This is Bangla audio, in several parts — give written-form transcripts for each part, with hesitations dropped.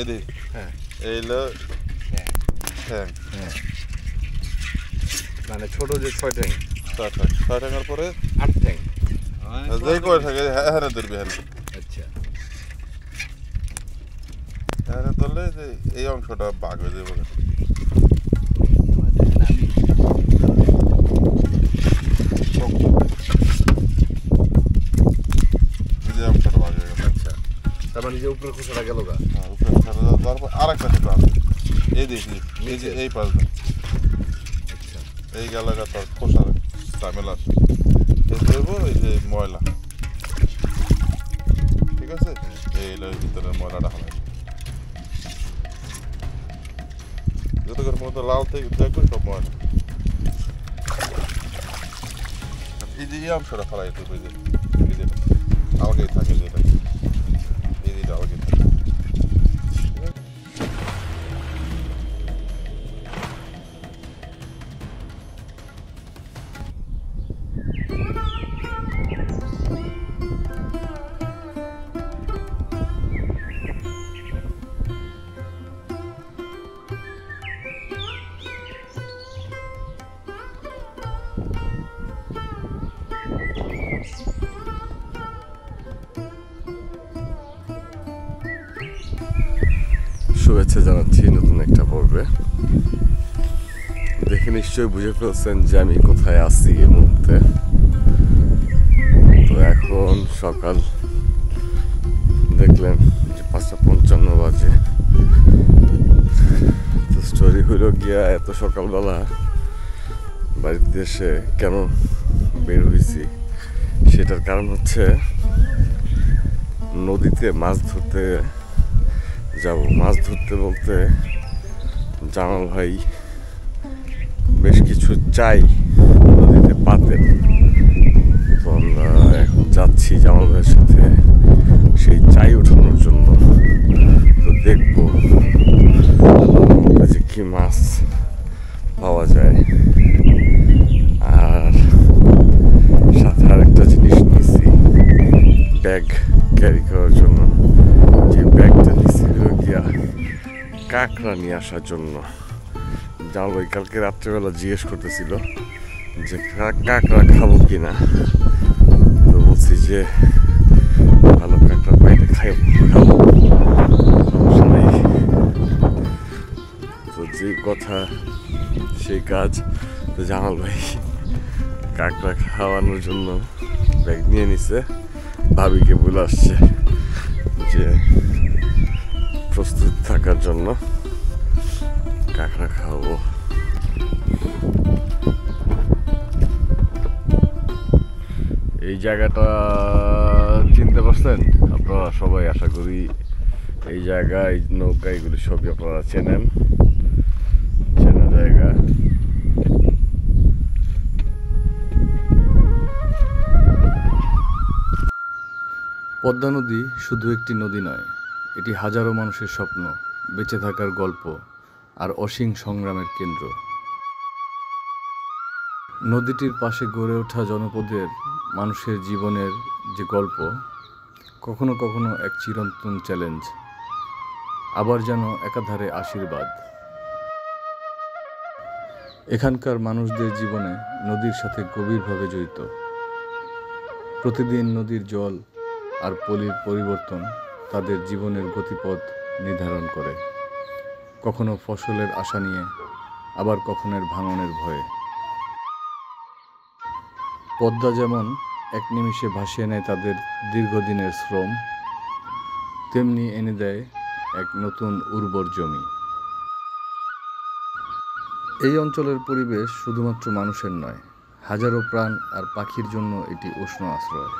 এদিক হ্যাঁ এই হলো হ্যাঁ ঠ্যাং হ্যাঁ মানে ছোট যে 6 ঠ্যাং 6 ঠ্যাঙের পরে 8 ঠ্যাং যে কয় থাকে হ্যাঁ ধরবি হ্যাঁ আচ্ছা হ্যাঁ ধরলে যে এই অংশটা বাঘ হয়ে যাবে যে অংশটা বাঘ হয়ে গেল আচ্ছা তার মানে যে উপরে খোসাটা গেল গা হ্যাঁ উপরে তারপর আর একটা ছোট আছে এই দেখি এই যে এই পাশটা আচ্ছা এই গেলাগা তোর খোসার ঝামেলা আছে এই দেবো এই যে ময়লা ঠিক আছে এই ভিতরে ময়লাটা হলো যতক্ষণ মতো লাল থেকে দেখবে সব ময়লা এই যে এই অংশটা ফেলাই একটু এই যে আলগেই থাকে যেটা এই যেটা আলগেই থাকে শুভেচ্ছা জানাচ্ছি নতুন একটা পর্বে দেখে নিশ্চয়ই বুঝে ফেলছেন যে আমি কোথায় আছি এই মুহূর্তে তো এখন সকাল দেখলেন যে 5:55 বাজে তো স্টোরি হইল গিয়া এত সকালবেলা বাড়িতে এসে কেন বের হয়েছি সেটার কারণ হচ্ছে নদীতে মাছ ধরতে যাব মাছ ধরতে বলতে জামাল ভাই বেশ কিছু চাই নদীতে পাতেন তো আমরা এখন যাচ্ছি জামাল ভাইয়ের সাথে সেই চাই ওঠানোর জন্য তো দেখবো যে কি মাছ পাওয়া যায় আর সাথে আরেকটা জিনিস নিছি ব্যাগ ক্যারি করার জন্য যে ব্যাগটা নিছি গিয়া কাঁকড়া নিয়ে আসার জন্য জামাল ভাই কালকে রাত্রেবেলা জিজ্ঞেস করতেছিল যে কাঁকড়া খাবো কিনা তো বলছি যে ভালো কাঁকড়া পাইলে খাবো সমস্যা নেই তো যে কথা সেই কাজ তো জামাল ভাই কাঁকড়া খাওয়ানোর জন্য ব্যাগ নিয়ে নিছে ভাবিকে বলে আসছে যে প্রস্তুত থাকার জন্য কাঁকড়া খাওয়াবো এই জায়গাটা চিনতে পারছেন আপনারা সবাই আশা করি এই জায়গায় নৌকা এগুলি সবই আপনারা চেনা জায়গা পদ্মা নদী শুধু একটি নদী নয় এটি হাজারো মানুষের স্বপ্ন বেঁচে থাকার গল্প আর অসীম সংগ্রামের কেন্দ্র নদীটির পাশে গড়ে ওঠা জনপদের মানুষের জীবনের যে গল্প কখনো কখনো এক চিরন্তন চ্যালেঞ্জ আবার যেন একাধারে আশীর্বাদ এখানকার মানুষদের জীবনে নদীর সাথে গভীরভাবে জড়িত প্রতিদিন নদীর জল আর পলির পরিবর্তন তাদের জীবনের গতিপথ নির্ধারণ করে কখনো ফসলের আশা নিয়ে আবার কখনো ভাঙনের ভয়ে পদ্মা যেমন এক নিমিষে ভাসিয়ে নেয় তাদের দীর্ঘদিনের শ্রম তেমনি এনে দেয় এক নতুন উর্বর জমি এই অঞ্চলের পরিবেশ শুধুমাত্র মানুষের নয় হাজারো প্রাণ আর পাখির জন্য এটি উষ্ণ আশ্রয়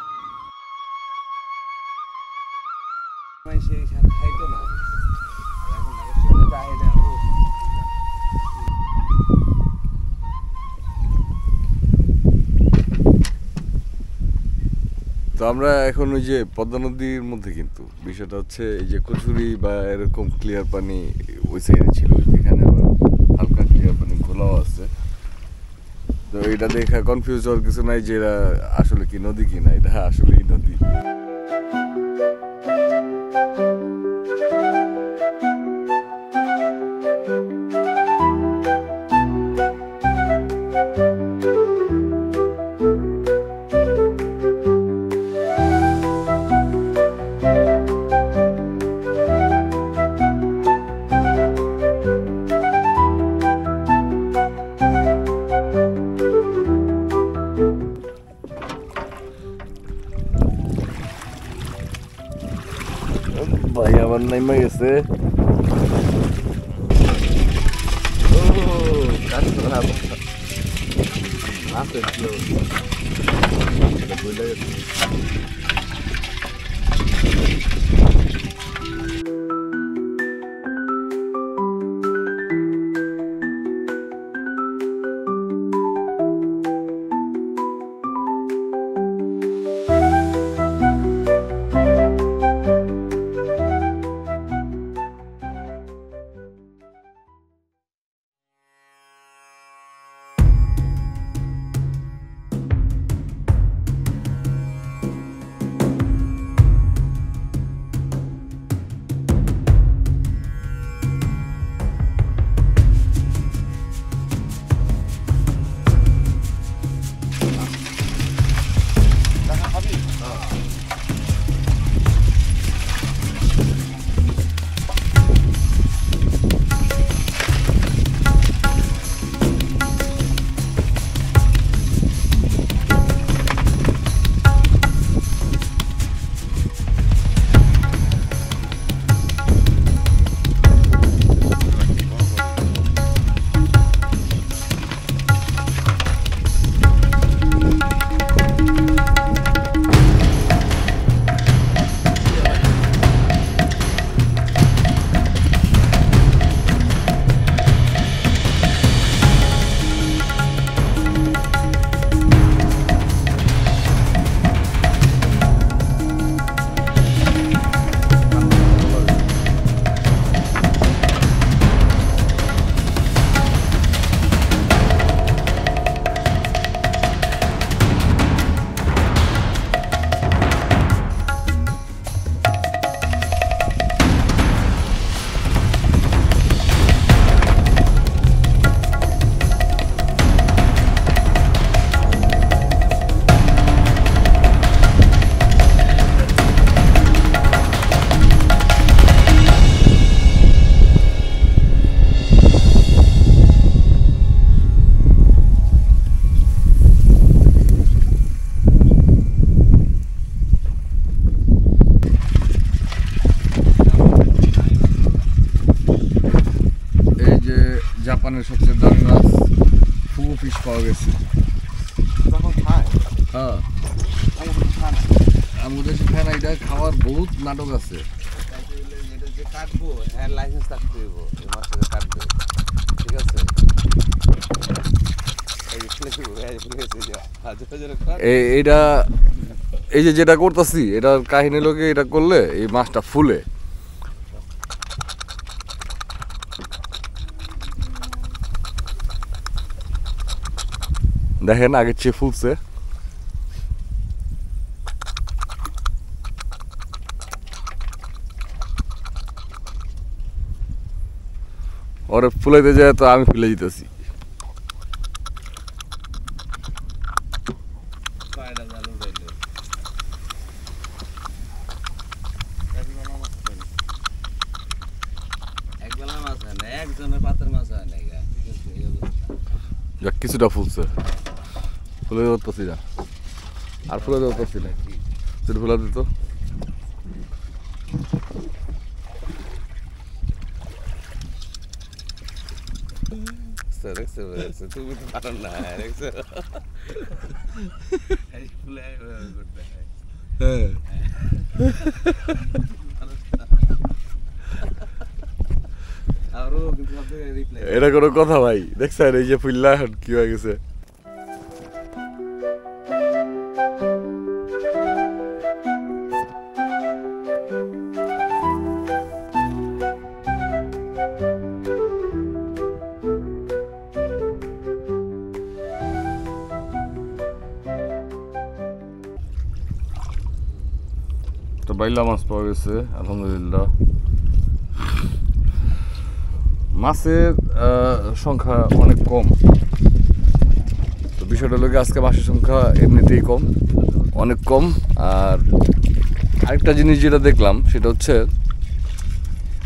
তো আমরা এখন ওই যে পদ্মা নদীর মধ্যে কিন্তু বিষয়টা হচ্ছে এই যে কচুরি বা এরকম ক্লিয়ার পানি ওই সাইডে ছিল যেখানে হালকা ক্লিয়ার পানি ঘোলাও আছে তো এটা দেখা কনফিউজ হওয়ার কিছু নাই যে এরা আসলে কি নদী কিনা এটা আসলেই নদী ভাই আমার নাইমা গেছে জাপানের সবচেয়ে দামি মাছ ফুগু ফিশ পাওয়া গেছে। হ্যাঁ আমাদের দেশে খায় না, এটা খাওয়ার বহুত নাটক আছে। কাটবো হ্যাঁ লাইসেন্স থাকতে হইব, এই মাছটা কাটবে ঠিক আছে। এইটা এই যে যেটা করতেছি এটার কাহিনী লোকে এটা করলে এই মাছটা ফুলে। দেখেন আগের চেয়ে ফুলছে। ওরে ফুলাইতে যায় তো আমি ফুলে দিতেছি। কিছুটা ফুলছে, ফুলে ধরতেছি না আর ফুলে ধরতেছি না, সেটা ফুলা দিত। তুমি তো পারো না এটা কোনো কথা ভাই? দেখছেন এই যে ফুল্লা কি হয়ে গেছে। তো বাইলা মাছ পাওয়া গেছে আলহামদুলিল্লাহ। মাছের সংখ্যা অনেক কম, বিষয়টা লোকে আজকে মাছের সংখ্যা এমনিতেই কম, অনেক কম। আর আরেকটা জিনিস যেটা দেখলাম সেটা হচ্ছে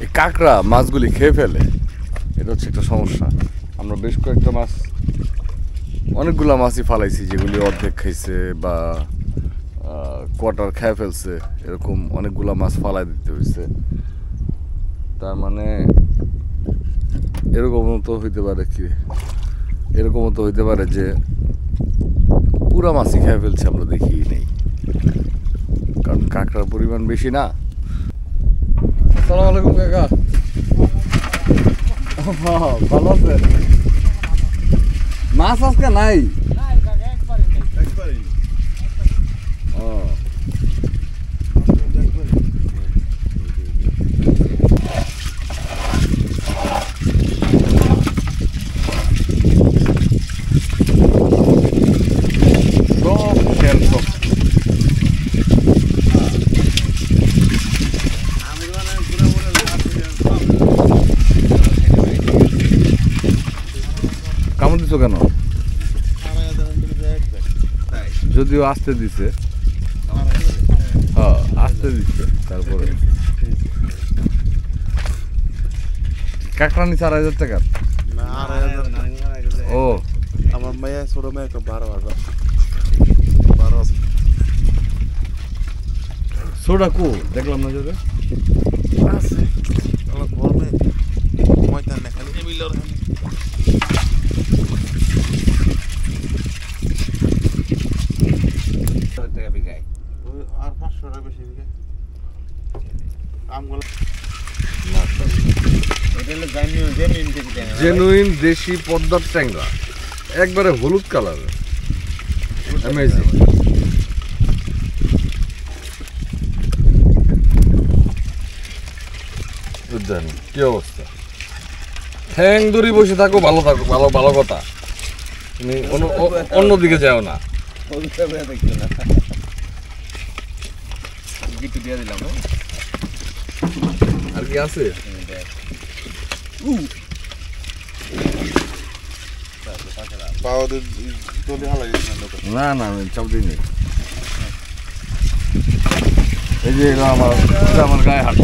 এই কাঁকড়া মাছগুলি খেয়ে ফেলে, এটা হচ্ছে একটা সমস্যা। আমরা বেশ কয়েকটা মাছ, অনেকগুলা মাছই ফালাইছি যেগুলি অর্ধেক খাইছে বা কোয়ার্টার খেয়ে ফেলছে, এরকম অনেকগুলা মাছ ফালাই দিতে হয়েছে। তার মানে এরকমও তো হইতে পারে কি, এরকমও তো হইতে পারে যে পুরা মাছই খেয়ে ফেলছে, আমরা দেখি নেই, কারণ কাঁকড়ার পরিমাণ বেশি না। আসসালামু আলাইকুম কাকা, ভালো আছেন? মাছ আজকে নাই? ও কামড় দিছো কেন? যদিও আসতে দিছে, হ্যাঁ আসতে দিচ্ছে, তারপরে কাঁকড়া নিচ্ছে 2,500 টাকার। ও আমার মেয়ে ছোট মেয়ে একটা 12,000। সোডা কো দেখলাম না যদি আছে আমার গরমে ময়দান না খালি মিলর আর 500 টাকা বেশি বিঘা আমগুলো। জেনুইন দেশি পদ্মার ট্যাংরা, একবারে হলুদ কালার, অ্যামেজিং। বুঝলেন কি অবস্থা? ঠ্যাং ধরে বসে থাকো, ভালো থাকো, ভালো ভালো কথা, তুমি অন্যদিকে যাও না। আর কি আছে? না না আমি চাপ দিইনি। এই যে এটা আমার গায়ে হাত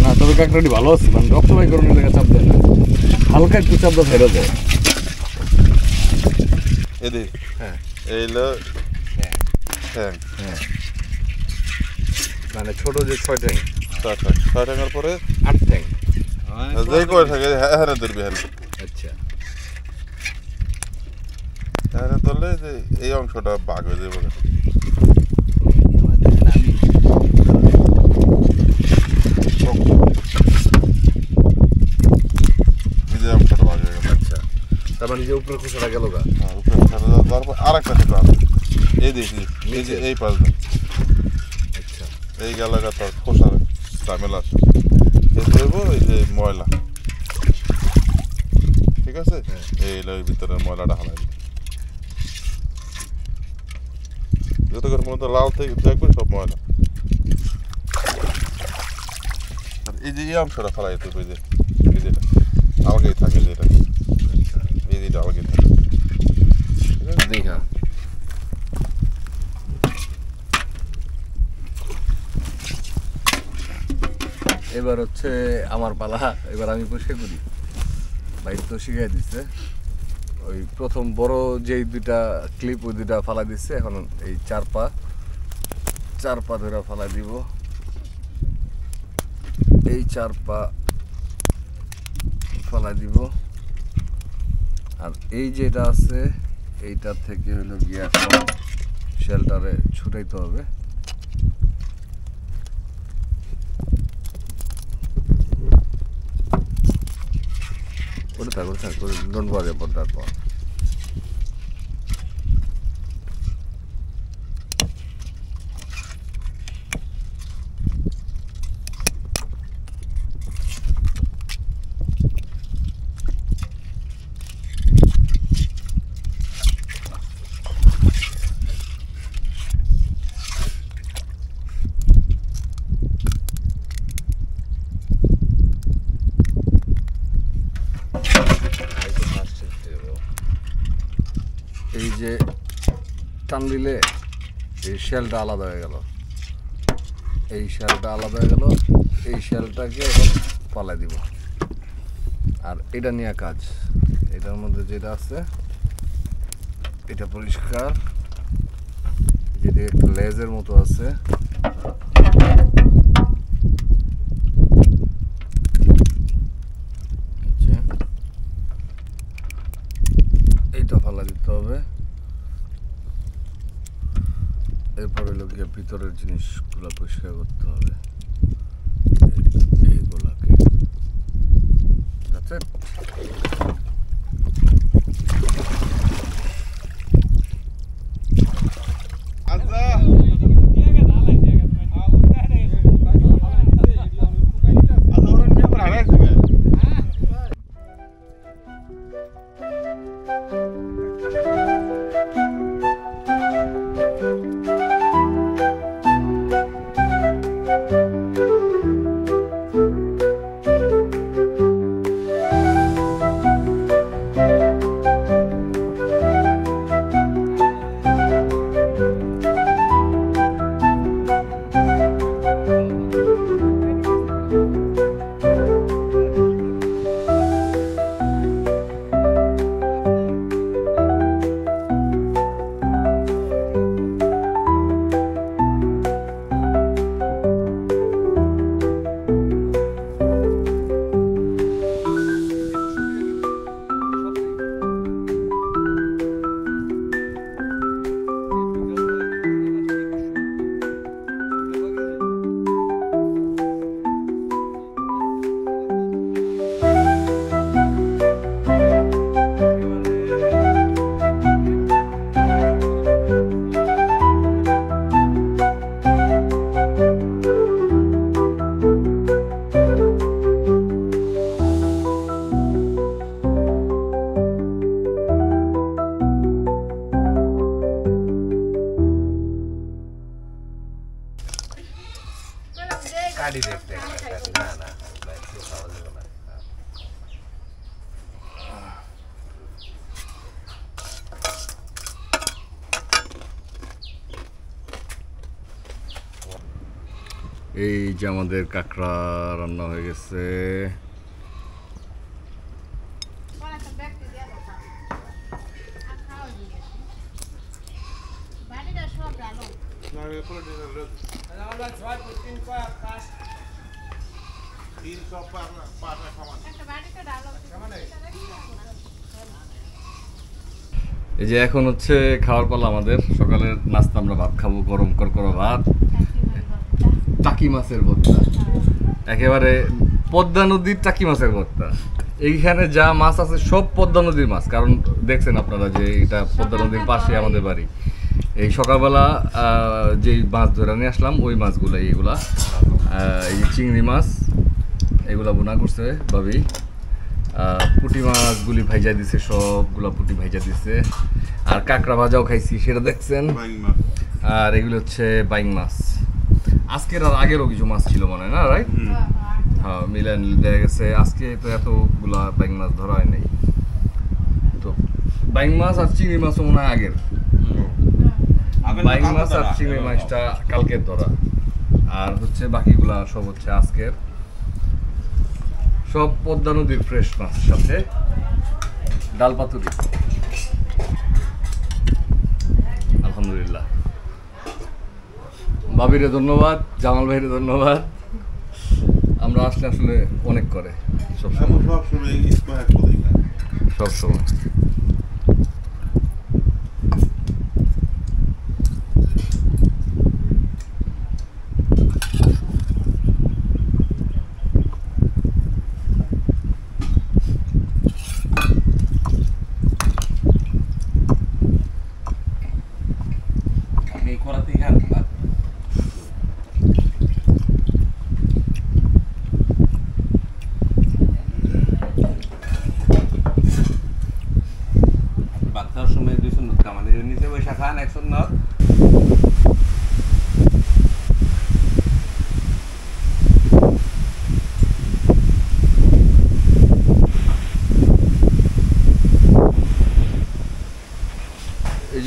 না, তবে কাঁকড়াটি ভালো আছে, মানে রক্ত বাই করানোর লেগে চাপ দেয় না, হালকা একটু চাপ দেওয়া ফেলে দেয়। এদিক হ্যাঁ এইলো হ্যাঁ মানে ছোট যে 6 ট্যাং, 6 টাকার পরে 8 ট্যাং। যেই করে থাকে হ্যাঁ ধরবি হ্যাঁ। আচ্ছা হ্যাঁ ধরলে যে এই অংশটা ভাগ হয়ে যাবে। আচ্ছা, তার মানে যে উপরে খোসাটা গেল গা, আর একটা ছোট আছে এই দেখি, এই যে এই পাশ। আচ্ছা এই গেলাগা তার খোসার ঝামেলা আছে, এই যে ময়লা, ঠিক আছে, এই ভিতরের ময়লাটা হালাই যতক্ষণ পর্যন্ত লাল থেকে দেখবে সব ময়লা। এই যে এই অংশটা ফেলাই যেতে হবে, এই যেটা আমাকেই থাকে, যেটা এই যেটা আমাকেই থাকে। দেখা এবার হচ্ছে আমার পালা, এবার আমি পরিষ্কার করি। বাইক তো শিখাই দিচ্ছে, ওই প্রথম বড় যেই 2টা ক্লিপ ওই 2টা ফালা দিচ্ছে, এখন এই 4 পা ধরে ফালা দিব। এই 4 পা ফালা দিব, আর এই যেটা আছে এইটার থেকে হলো গিয়ে এখন শেলটারে ছুটাইতে হবে। করে থাক don't worry about that one. যে টান দিলে এই শেলটা আলাদা হয়ে গেল, এই শেলটা আলাদা হয়ে গেল, এই শেলটাকে এখন পালাই দিব। আর এটা নিয়ে কাজ, এটার মধ্যে যেটা আছে এটা পরিষ্কার, যেটা একটু লেজের মতো আছে, এইটা ফালা দিতে হবে। এরপরে লোকে ভিতরের জিনিসগুলো পরিষ্কার করতে হবে, এইগুলাকে। এই যে আমাদের কাঁকড়া রান্না হয়ে গেছে। এই যে এখন হচ্ছে খাওয়ার পালা আমাদের। সকালের নাস্তা আমরা ভাত খাবো, গরম করকরা ভাত, টাকি মাছের ভর্তা, একেবারে পদ্মা নদীর টাকি মাছের ভর্তা। এইখানে যা মাছ আছে সব পদ্মা নদীর মাছ, কারণ দেখছেন আপনারা যে এটা পদ্মা নদীর পাশে আমাদের বাড়ি। এই সকালবেলা যে মাছ ধরে নিয়ে আসলাম ওই মাছগুলো, এইগুলা এই চিংড়ি মাছ, এগুলা বোনা করছে ভাবি। পুঁটি মাছগুলি ভাইজা দিছে, সবগুলা পুঁটি ভাইজা দিছে। আর কাঁকড়া ভাজাও খাইছি, সেটা দেখছেন। আর এগুলো হচ্ছে বাইং মাছ। আজকের আর আগেরও কিছু মাছ ছিল মনে হয় না, রাইট? হ্যাঁ, মিলান দেখা গেছে। আজকে তো এতগুলা বাইং মাছ ধরা হয় নাই। তো বাইং মাছ আর চিংড়ি মাছও মনে হয় আগের। বাইং মাছ আর চিংড়ি মাছটা কালকের ধরা, আর হচ্ছে বাকিগুলা সব হচ্ছে আজকের। সব পদ্মা নদীর ফ্রেশ মাছ, সাথে ডাল পাতুরি। আলহামদুলিল্লাহ। ভাবিরে ধন্যবাদ, জামাল ভাইরে ধন্যবাদ। আমরা আসলে আসলে অনেক করে সবসময়।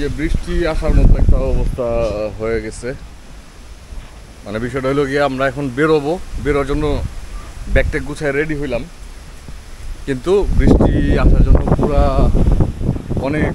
যে বৃষ্টি আসার মতো একটা অবস্থা হয়ে গেছে। মানে বিষয়টা হলো গিয়ে আমরা এখন বেরোর জন্য ব্যাগ ট্যাগ গুছায় রেডি হইলাম, কিন্তু বৃষ্টি আসার জন্য পুরা অনেক